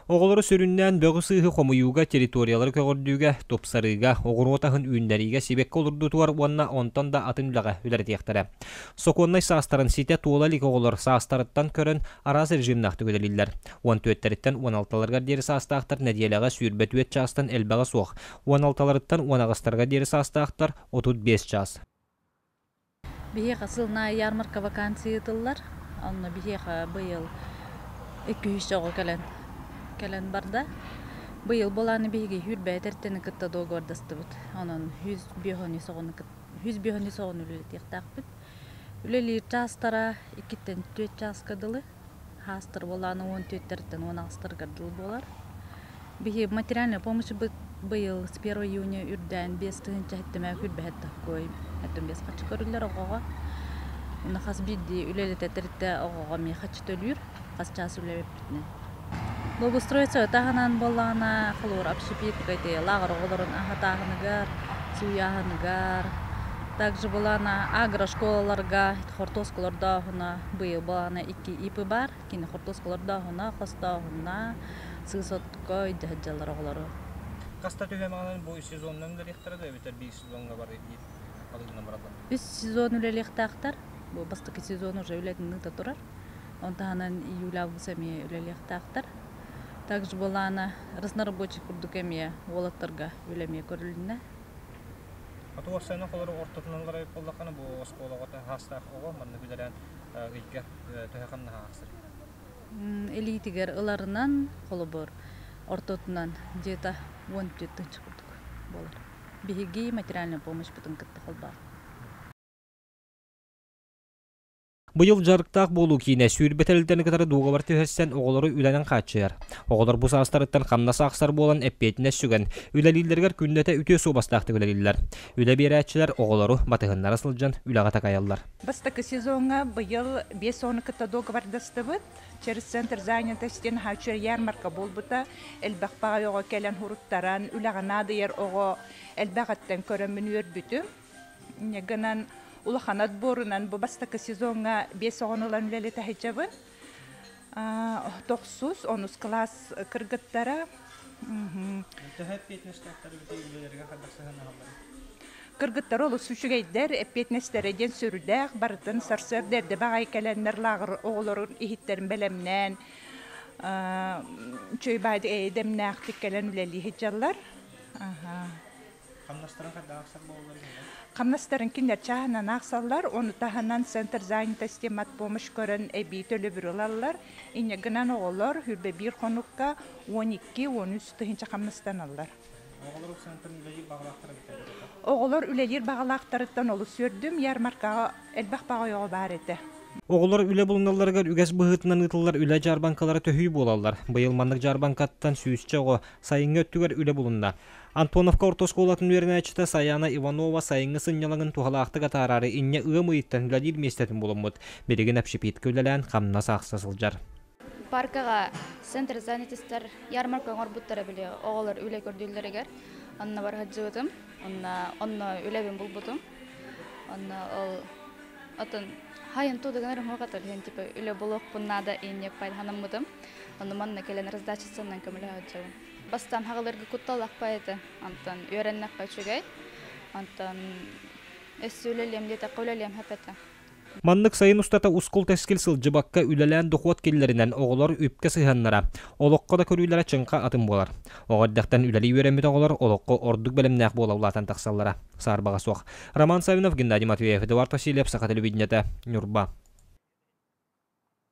Oğulları sürünnen böğü sığhı komuyuga teritoriyaları kögördüğüge topsarıga oğurotahın ünleriga sebek olurdu tuvar onna ondan da atın ülaga üleretiyaktara. Sokonnay saastarın site tuğlalik oğullar saastarıttan körün araz rejimnahtı gödeliller. 14'leritten 16'larga deri saastağıtlar nediyelaga sürbetüet çastan elbaga soğuk. 16'larıttan 10'ağıstarga deri saastağıtlar 35 ças. Bihe qasılna yarmarka vakansiyatılar. Onna bihe bıyıl 200 çoğu kelen barda. Bıyıl bolanı bihege hürbet erteni kıtta doğgordastı bud. Onun 100 bihoni soğunu ületik bud. Ülelir çastara 2'ten 4 ças kadılı. Hastır bolanı 14'terden 16'tır kadılı bolar. Bihe материальная помощь быйыл с 1 июня үрдән 5 тыгынча хеттеме хүрбәһәт такой. Хәттем 5 качы көрүләр огога. Уна хас бидди үлелете терте огога ми хачы төлүр. Хас час үлелеп битне. Благоустроиться таханан болана хлор общепитка де лагыр оголорун ахатагыныгар, суяхыныгар. Также болана агрошколаларга, хортосколарда хуна быйыл болана 2 ипы бар. Кини хортосколарда хуна, хоста хуна сысоткой дәҗәләр оголору. Каста төһәмәнен бу сезоннан да рехтәрдә битәр бик сезонга бар иде. Алгына баралар. Үз сезон үлелехтәхтәр. Бу бастыкы сезон уже үләтнең татурар. Онтанан июль август эме үлелехтәхтәр. Также болана разнорабочий курдукеме волаттарга үлеме көрүлүнә. Атуар сәнә колары ортотнанлар боллаканы бу осколага хастах ого манны биләрен гыйкә төһәкәнне хастыр. Элитигер ыларынан холобор ортотунан где-то 14 чыкырдык болар. Биһиги материальная помощь бутын кытты холбар. Быйыл жарыктак болуу кийине сүйрбетелден кытары дугабар төһәссән оголары үләнен качыр. Оголар бу састарыттан камнаса аксар болан эппетине сүгән. Үләлилләргә күндәтә үтө су бастакты үләлилләр. Үлә берәчләр оголары батыгыннар асылжан үләгә такаяллар. Бастакы сезонга быйыл 5-10 кытта договор дастыбыт. Через центр занятости хачыр ярмарка болбута элбакпага йога келен хуруттаран үләгәнә дияр ого элбагаттан көрәмүн үрбүтү. Нягынан улаханат борунан бу бастакы сезонга 5-10 улан үләле тәһиҗабын. 9-10 класс кыргыттара. Тәһәп петнештәктәр үләләргә хәдәсәһән алар. Кыргыттар олы сүшігейдер, эппетнестереден сүрдәк, бартын сарсырдерді бағай кәлендер лағыр оғылырын ихиттерін бәлемнен, чөйбайды әйдемні ақтық кәлен үләлі хеджалар. Қамнастарын қадда ақсақ болылар? Қамнастарын кендер чағынан ақсалар, оны тағынан центр занятости мат помощь көрін әбей төлі бір ұлалар. Ине гынан оғылар, хүрбе бір қонуққа 12-13 тұхынша қамнастан алар. Оғылар үлелер бағалақтарыттан олы сөрдім, ярмаркаға әлбақ бағайығы бар еті. Оғылар үле бұлыналарғар үгәс бұғытынан ұтылар үле жарбанкалары төхүй болалар. Бұйыл мандық жарбанкаттан сүйісчі оғы сайыңы өттігер үле бұлында. Антоновка ортосколатын веріне әчіті Саяна Иванова сайыңы сынялығын туғалақты қатарары инне ұғым ұйттан үләдер местетін болымыд. Береген әпшепеткі үлелән қамна сақсасылжар. Паркага центр занятостар ярмарка орбуттара биле оголор үле көрдүлдөрөгөр анна бар хаджыбытым онна үлебин булбутум онна ол атын хайын тудыган рахматар hen типа үле болок буннада иннек пайдаханаммытым онна манна келен раздачасынан көмөлө хаджыбым бастан хагаларга кутталак пайты антан үйреннек пайчугай антан эсүлелем дете көлелем хапета. Маннык сайын устата ускул тескил сылжыбакка үлелән дохуат келлеринен оголор үпке сыйганнара. Олокко да көрүләре чыңка атым болар. Огаддактан үлели үйрәмит оголор олокко ордук белемнәк болаулатан таксаллара. Сарбага суак. Роман Савинов, Геннадий Матвеев, Эдуард Васильев, Саха телевидениете, Нюрба.